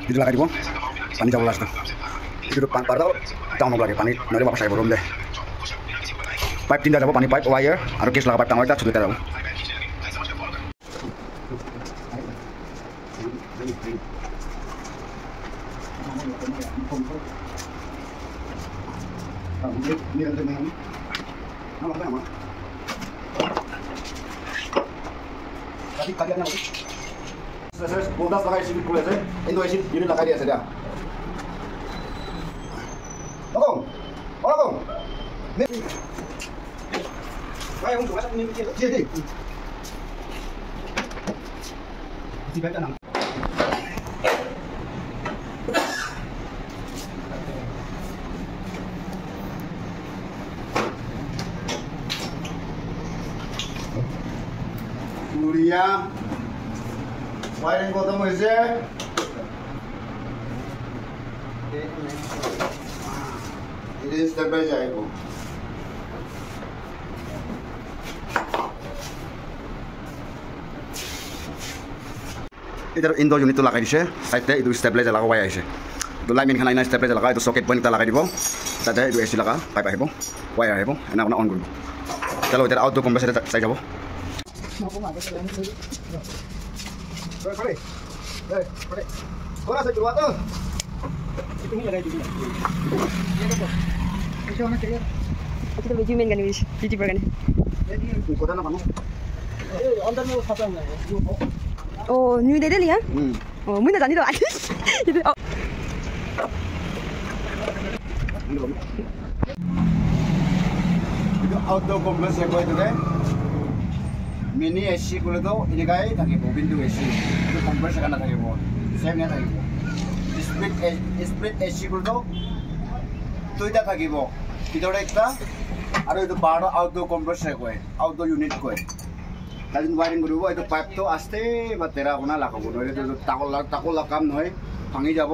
itu lakai dibo pani jauh las itu pada tahu mau lagi pani nanti bapak saya belum deh pipe tindak jauh pani pipe wire atau kes lakai pipe tanggal itu sudah tahu Saya bodas lakai sini kulit saya, Indonesia ini lakai dia saja. Tolong, tolong. Saya untuk masak ini kecil. Jadi. Tiba tanam. Mulia. Wiring bottom is there. It is the best I go. Itar indoor unit to lakai dise, side itu stabilizer lakai wire dise. To line kan ina stabilizer lakai, to socket point ta lakai dibo. Tadi itu AC lakai, pipe hebo, wire hebo, enak on guru. Kalau itar auto compressor saya jabo. Pare. Kora saya keluar tuh. Itu ni lagi dulu. Ya betul. Itu mana kerja? Kita boleh jumen kan ini, YouTuber kan. Jadi kota nama mana? Under ni apa ni? Oh, New Delhi ya? Oh, mana tadi tu? Itu. Itu auto compressor saya buat tu kan? Mini AC kulo to ini kai থাকিব window AC itu compressor kana থাকিব same না থাকিব split AC kulo to দুইটা থাকিব ভিতরে একটা আৰু এটো বাৰ আউটডো compressor কয় আউটডো ইউনিট কয় তাদিন ওয়াৰিং কৰিব এটো পাইপ তো আস্তে বা তেৰা বনা লাগাব নয় এটো তাকল কাম নহয় ভাঙি যাব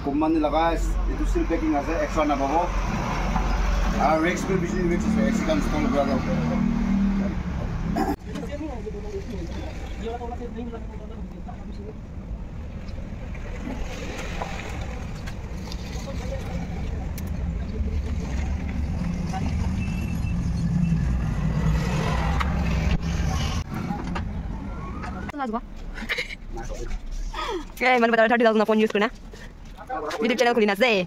কোম্পানি লগা এটো সিল পেকিং আছে এক্সট্রা না পাবো আৰু ৰেক্স বিল বিজলি ৰেক্স আছে এসি কাম ইনস্টল কৰা যাব Okay, mana betul tadi dalam phone use kuna. YouTube channel kulina ze.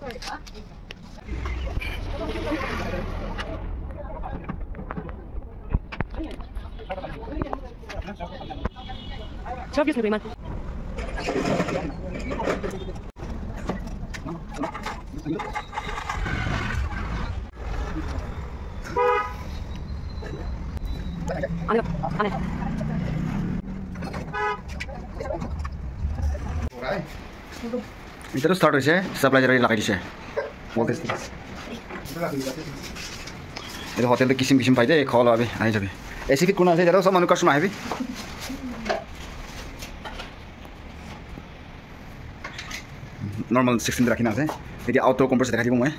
Coba use ni man. Aneh. Itu start হইছে সাপ্লাই জারি লাগাই দিছে বলতেছ এটা হোটেলে কিসিম কিসিম পাই দে খাওয়া লবে আই যাবে এসি ফিট কোন আছে এটা সব মানুষ কাস্টমার আইবি নরমাল 16 রাখিনা আছে এটি অটো কম্প্রেসর দেখাই দিব মই